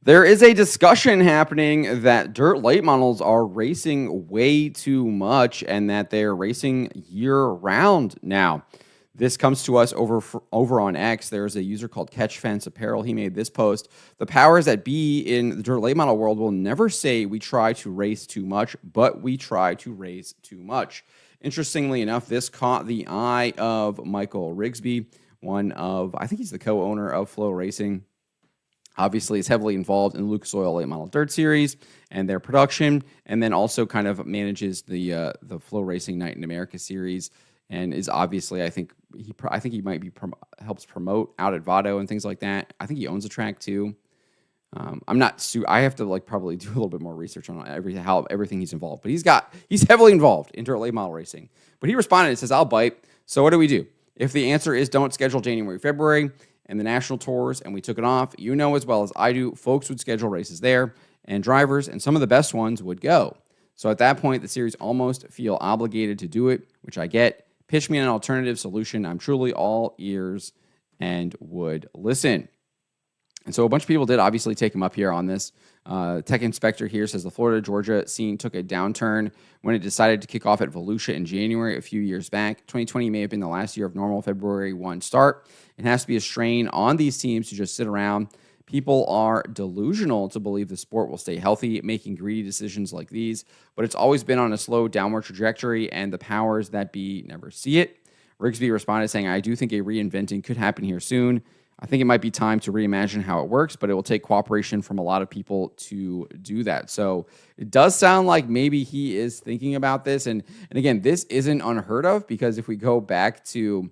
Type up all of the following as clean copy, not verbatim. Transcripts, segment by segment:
There is a discussion happening that dirt late models are racing way too much and that they're racing year round now. This comes to us over on X. There's a user called Catch Fence Apparel. He made this post. The powers that be in the dirt late model world will never say we try to race too much, but we try to race too much. Interestingly enough, this caught the eye of Michael Rigsby, I think he's the co-owner of Flow Racing. Obviously, is heavily involved in Lucas Oil Late Model Dirt Series and their production, and then also kind of manages the Flow Racing Night in America series, and is obviously I think he might be helps promote out at Vado and things like that. I think he owns a track too. I'm not. I have to probably do a little bit more research on everything he's involved, but he's heavily involved in dirt late model racing. But he responded and says, "I'll bite." So what do we do? If the answer is don't schedule January, February, and the national tours, and we took it off, you know as well as I do, folks would schedule races there, and drivers, and some of the best ones would go. So at that point, the series almost feel obligated to do it, which I get. Pitch me an alternative solution. I'm truly all ears and would listen. And so a bunch of people did obviously take him up here on this. Tech Inspector here says the Florida-Georgia scene took a downturn when it decided to kick off at Volusia in January a few years back. 2020 may have been the last year of normal February 1 start. It has to be a strain on these teams to just sit around. People are delusional to believe the sport will stay healthy, making greedy decisions like these, but it's always been on a slow downward trajectory, and the powers that be never see it. Rigsby responded saying, I do think a reinventing could happen here soon. I think it might be time to reimagine how it works, but it will take cooperation from a lot of people to do that. So it does sound like maybe he is thinking about this. And again, this isn't unheard of, because if we go back to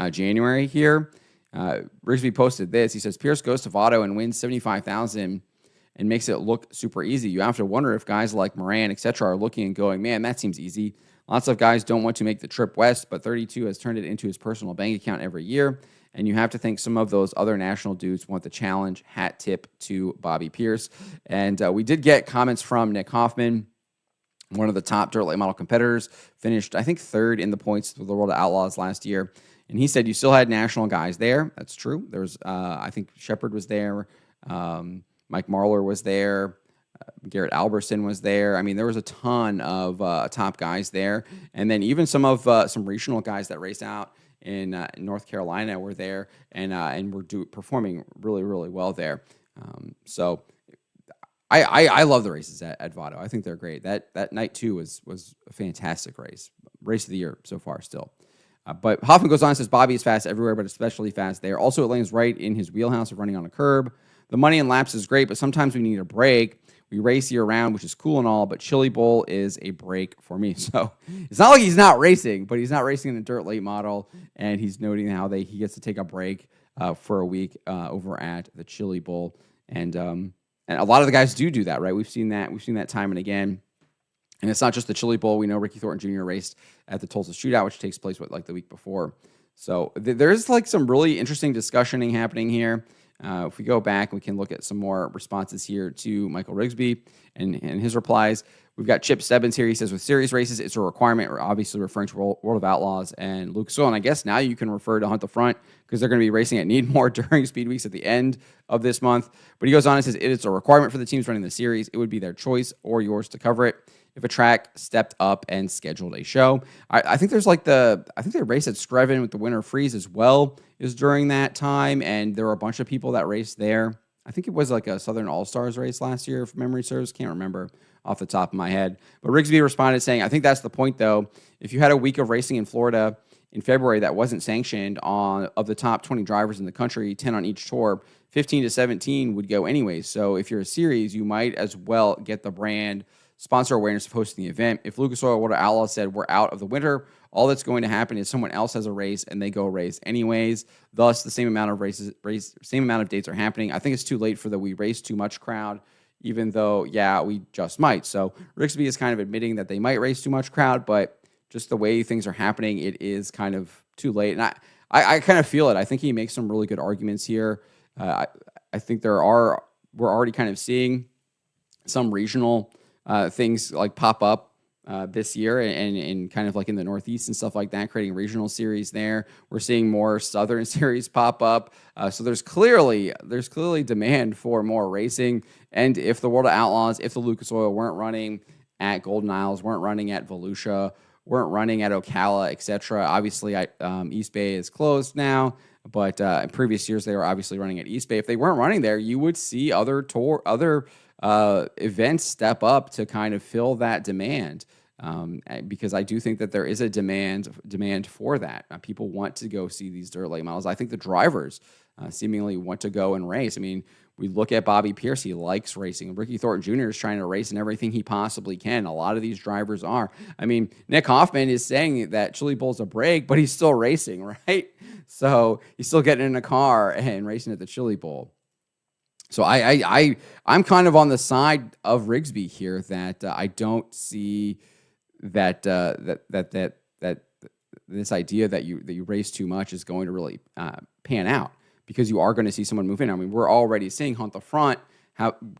January here, Rigsby posted this. He says, Pierce goes to Vado and wins $75,000 and makes it look super easy. You have to wonder if guys like Moran, et cetera, are looking and going, man, that seems easy. Lots of guys don't want to make the trip west, but 32 has turned it into his personal bank account every year. And you have to think some of those other national dudes want the challenge. Hat tip to Bobby Pierce. And we did get comments from Nick Hoffman, one of the top dirt late model competitors, finished, I think, third in the points for the World of Outlaws last year. And he said you still had national guys there. That's true. There was, I think, Shepard was there. Mike Marlar was there. Garrett Alberson was there. I mean, there was a ton of top guys there. And then even some regional guys that raced out in North Carolina were there and were performing really, really well there. So I love the races at Vado. I think they're great. That night too was a fantastic race of the year so far still. But Hoffman goes on and says Bobby is fast everywhere, but especially fast there. Also, it lands right in his wheelhouse of running on a curb. The money in laps is great, but sometimes we need a break. We race year round, which is cool and all, but Chili Bowl is a break for me. So it's not like he's not racing, but he's not racing in a dirt late model, and he's noting how he gets to take a break for a week over at the Chili Bowl, and a lot of the guys do that, right? We've seen that time and again. And it's not just the Chili Bowl. We know Ricky Thornton Jr. raced at the Tulsa Shootout, which takes place the week before. So there's some really interesting discussioning happening here. If we go back, we can look at some more responses here to Michael Rigsby and his replies. We've got Chip Stebbins here. He says, with series races, it's a requirement. We're obviously referring to World of Outlaws and Lucas Oil. And I guess now you can refer to Hunt the Front because they're going to be racing at Needmore during Speed Weeks at the end of this month. But he goes on and says, it is a requirement for the teams running the series. It would be their choice or yours to cover it if a track stepped up and scheduled a show. I think there's I think they race at Screven with the Winter Freeze as well is during that time, and there were a bunch of people that raced there. I think it was like a Southern All-Stars race last year, if memory serves. Can't remember off the top of my head. But Rigsby responded saying, I think that's the point, though. If you had a week of racing in Florida in February that wasn't sanctioned of the top 20 drivers in the country, 10 on each tour, 15 to 17 would go anyways. So if you're a series, you might as well get the brand sponsor awareness of hosting the event. If Lucas Oil World of Outlaws said we're out of the winter, all that's going to happen is someone else has a race and they go race anyways. Thus, the same amount of same amount of dates are happening. I think it's too late for the we race too much crowd, even though, yeah, we just might. So Rigsby is kind of admitting that they might race too much crowd, but just the way things are happening, it is kind of too late. And I kind of feel it. I think he makes some really good arguments here. I think we're already kind of seeing some regional things pop up this year, and kind of like in the Northeast and stuff like that, creating regional series there. We're seeing more Southern series pop up. So there's clearly demand for more racing. And if the World of Outlaws, if the Lucas Oil weren't running at Golden Isles, weren't running at Volusia, weren't running at Ocala, etc. Obviously, East Bay is closed now, but in previous years they were obviously running at East Bay. If they weren't running there, you would see other events step up to kind of fill that demand. Because I do think that there is a demand for that. People want to go see these dirt late models. I think the drivers seemingly want to go and race. I mean, we look at Bobby Pierce; he likes racing. Ricky Thornton Jr. is trying to race in everything he possibly can. A lot of these drivers are. I mean, Nick Hoffman is saying that Chili Bowl's a break, but he's still racing, right? So he's still getting in a car and racing at the Chili Bowl. So I'm kind of on the side of Rigsby here, that I don't see that this idea that you race too much is going to really pan out, because you are going to see someone move in. I mean, we're already seeing Hunt the Front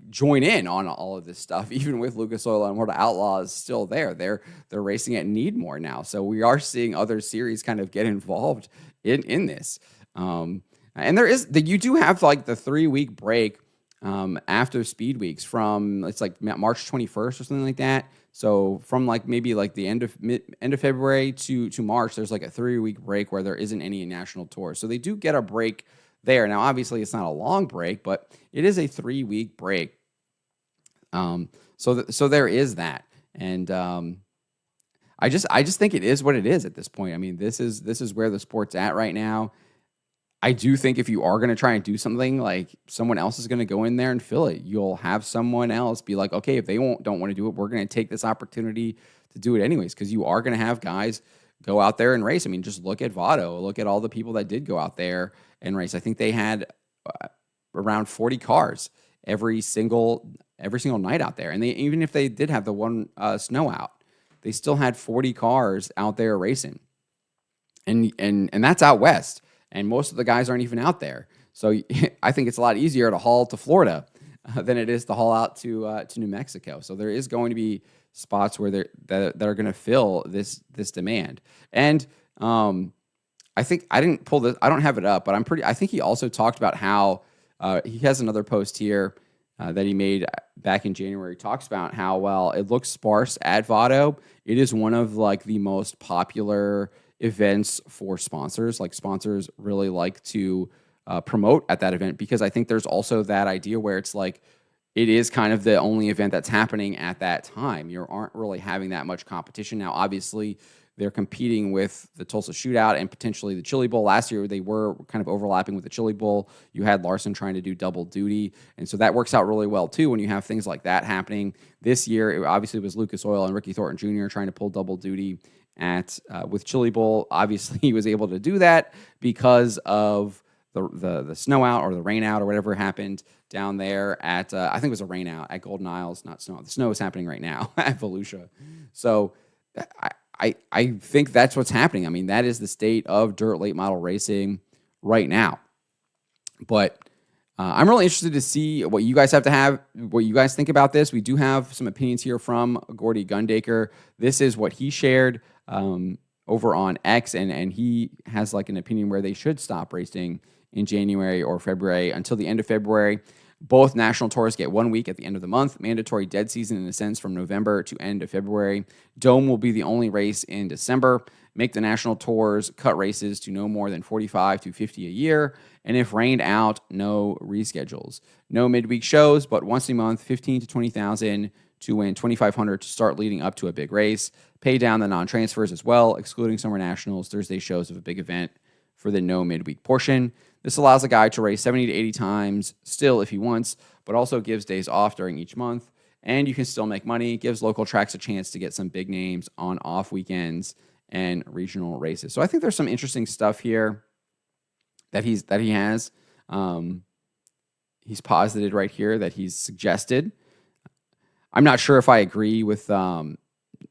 join in on all of this stuff, even with Lucas Oil and World of Outlaws still there. They're racing at Needmore now, so we are seeing other series kind of get involved in this. And you do have like the 3-week break after Speed Weeks, from it's like March 21st or something like that. So from like maybe like the end of February to March, there's like a 3-week break where there isn't any national tours. So they do get a break there. Now, obviously, it's not a long break, but it is a 3-week break. So there is that, and I just think it is what it is at this point. I mean, this is where the sport's at right now. I do think if you are going to try and do something, like, someone else is going to go in there and fill it. You'll have someone else be like, okay, if they don't want to do it, we're going to take this opportunity to do it anyways, because you are going to have guys go out there and race. I mean, just look at Votto. Look at all the people that did go out there and race. I think they had around 40 cars every single night out there. And even if they did have the one snow out, they still had 40 cars out there racing. And that's out west. And most of the guys aren't even out there. So I think it's a lot easier to haul to Florida than it is to haul out to New Mexico. So there is going to be spots where that are going to fill this demand. And I think I didn't pull this. I don't have it up, but I think he also talked about how he has another post here that he made back in January. He talks about how, well, it looks sparse at Votto. It is one of like the most popular events for sponsors. Like, sponsors really like to promote at that event, because I think there's also that idea where it's like, it is kind of the only event that's happening at that time. You aren't really having that much competition. Now, obviously, they're competing with the Tulsa Shootout and potentially the Chili Bowl. Last year, they were kind of overlapping with the Chili Bowl. You had Larson trying to do double duty, and so that works out really well, too, when you have things like that happening. This year, it obviously was Lucas Oil and Ricky Thornton Jr. trying to pull double duty with Chili Bowl. Obviously, he was able to do that because of the snow out, or the rain out, or whatever happened down there at I think it was a rain out at Golden Isles, not snow. The snow is happening right now at Volusia. So I think that's what's happening. I mean, that is the state of dirt late model racing right now. But I'm really interested to see what you guys what you guys think about this. We do have some opinions here from Gordy Gundaker. This is what he shared over on X, and he has like an opinion where they should stop racing in January or February until the end of February. Both national tours get 1 week at the end of the month. Mandatory dead season, in a sense, from November to end of February. Dome will be the only race in December. Make the national tours cut races to no more than 45 to 50 a year. And if rained out, no reschedules. No midweek shows, but once a month, 15 to 20,000 to win 2,500 to start leading up to a big race. Pay down the non-transfers as well, excluding summer nationals, Thursday shows of a big event for the no midweek portion. This allows a guy to race 70 to 80 times still if he wants, but also gives days off during each month. And you can still make money. Gives local tracks a chance to get some big names on off weekends and regional races. So I think there's some interesting stuff here that he has. He's posited right here that he's suggested. I'm not sure if I agree with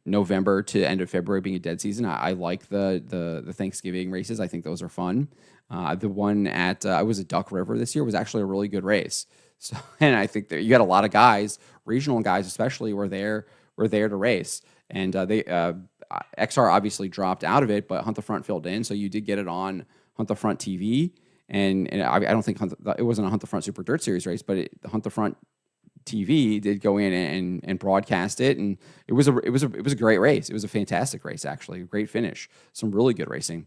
November to end of February being a dead season. I like the Thanksgiving races. I think those are fun. The one at I was at Duck River this year was actually a really good race. So, and I think that you got a lot of guys, regional guys especially, were there to race. and XR obviously dropped out of it, but Hunt the Front filled in, so you did get it on Hunt the Front TV. And I don't think it wasn't a Hunt the Front Super Dirt Series race, but the Hunt the Front TV did go in and broadcast it, and it was a great race. It was a fantastic race, actually, a great finish, some really good racing.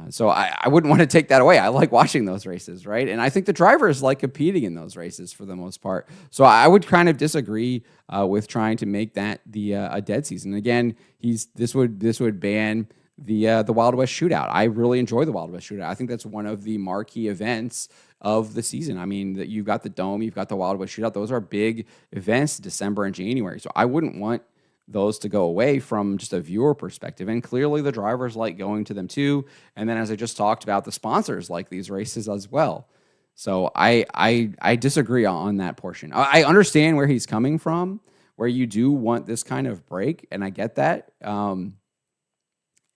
So I wouldn't want to take that away. I like watching those races, right? And I think the drivers like competing in those races for the most part. So I would kind of disagree with trying to make that a dead season. Again, this would ban the Wild West Shootout. I really enjoy the Wild West Shootout. I think that's one of the marquee events of the season. I mean, you've got the Dome, you've got the Wild West Shootout. Those are big events, December and January. So I wouldn't want those to go away from just a viewer perspective. And clearly the drivers like going to them too. And then, as I just talked about, the sponsors like these races as well. So I disagree on that portion. I understand where he's coming from, where you do want this kind of break, and I get that. And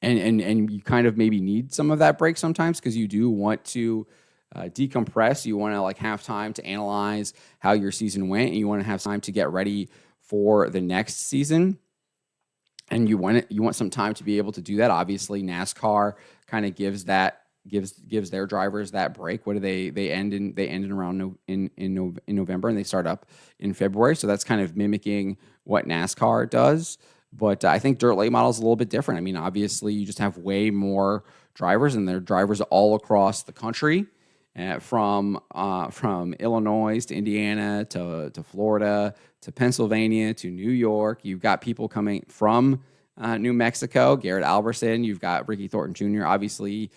you kind of maybe need some of that break sometimes, because you do want to decompress. You want to have time to analyze how your season went, and you want to have time to get ready for the next season. And you want some time to be able to do that. Obviously, NASCAR kind of gives their drivers that break. What do they end in around in November, and they start up in February. So that's kind of mimicking what NASCAR does. But I think dirt late model is a little bit different. I mean, obviously, you just have way more drivers, and they're drivers all across the country, from Illinois to Indiana to Florida to Pennsylvania to New York. You've got people coming from New Mexico, Garrett Alberson. You've got Ricky Thornton Jr. Obviously,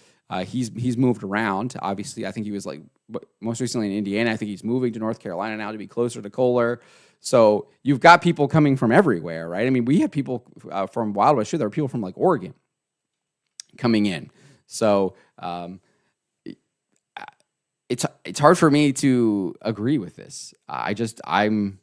he's moved around. Obviously, I think he was most recently in Indiana. I think he's moving to North Carolina now to be closer to Kohler. So you've got people coming from everywhere, right? I mean, we have people from Wild West. Sure, there are people from Oregon coming in. So it's hard for me to agree with this. I don't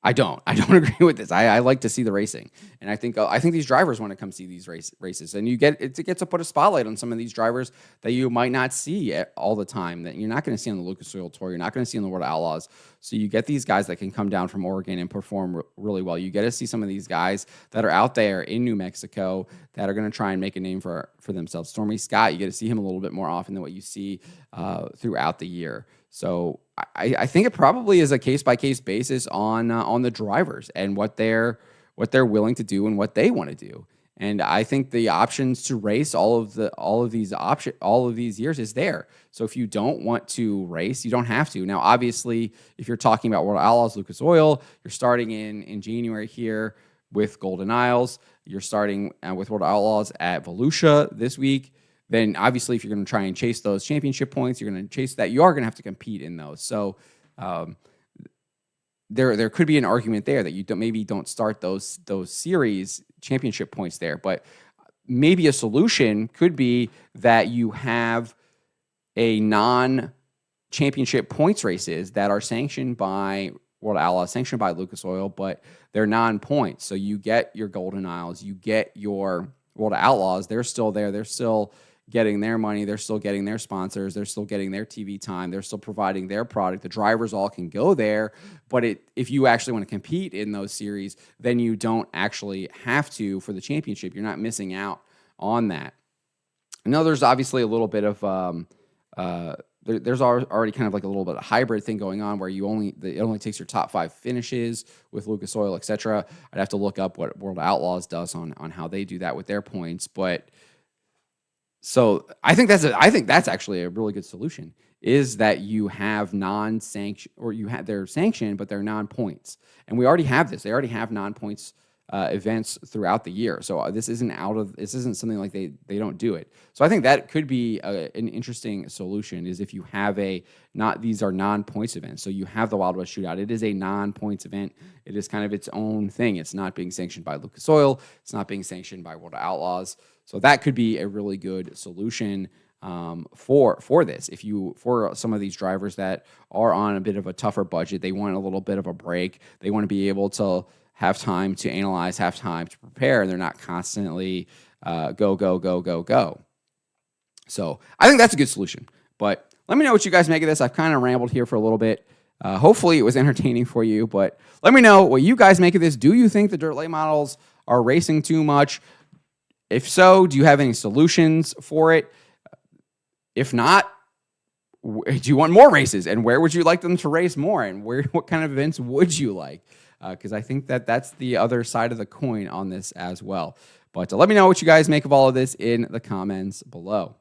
agree with this. I like to see the racing, and I think these drivers want to come see these races, and it gets to put a spotlight on some of these drivers that you might not see all the time, that you're not going to see on the Lucas Oil Tour, you're not going to see on the World Outlaws. So you get these guys that can come down from Oregon and perform really well. You get to see some of these guys that are out there in New Mexico that are going to try and make a name for themselves. Stormy Scott, you get to see him a little bit more often than what you see throughout the year. So I think it probably is a case-by-case basis on the drivers and what they're willing to do and what they want to do. And I think the options to race all of these years is there. So if you don't want to race, you don't have to. Now, obviously, if you're talking about World Outlaws, Lucas Oil, you're starting in January here with Golden Isles. You're starting with World Outlaws at Volusia this week. Then obviously, if you're going to try and chase those championship points, you're going to chase that. You are going to have to compete in those. So there could be an argument there that you don't start those series championship points there. But maybe a solution could be that you have a non-championship points races that are sanctioned by World Outlaws, sanctioned by Lucas Oil, but they're non-points. So you get your Golden Isles, you get your World Outlaws. They're still there. They're still getting their money. They're still getting their sponsors. They're still getting their TV time. They're still providing their product. The drivers all can go there. But if you actually want to compete in those series, then you don't actually have to for the championship. You're not missing out on that. Now, there's obviously a little bit of there's already kind of a little bit of hybrid thing going on where it only takes your top 5 finishes with Lucas Oil, etc. I'd have to look up what World Outlaws does on how they do that with their points, but so I think that's actually a really good solution, is that you have non-sanction, or they're sanctioned but they're non-points, and we already have this. They already have non-points events throughout the year. So this isn't something like they don't do it. So I think that could be an interesting solution, is if you have these are non-points events. So you have the Wild West Shootout. It is a non-points event. It is kind of its own thing. It's not being sanctioned by Lucas Oil. It's not being sanctioned by World Outlaws. So that could be a really good solution for this. For some of these drivers that are on a bit of a tougher budget, they want a little bit of a break. They want to be able to have time to analyze, have time to prepare, and they're not constantly go. So I think that's a good solution. But let me know what you guys make of this. I've kind of rambled here for a little bit. Hopefully it was entertaining for you, but let me know what you guys make of this. Do you think the dirt late models are racing too much? If so, do you have any solutions for it? If not, do you want more races? And where would you like them to race more? And what kind of events would you like? Because I think that's the other side of the coin on this as well. But let me know what you guys make of all of this in the comments below.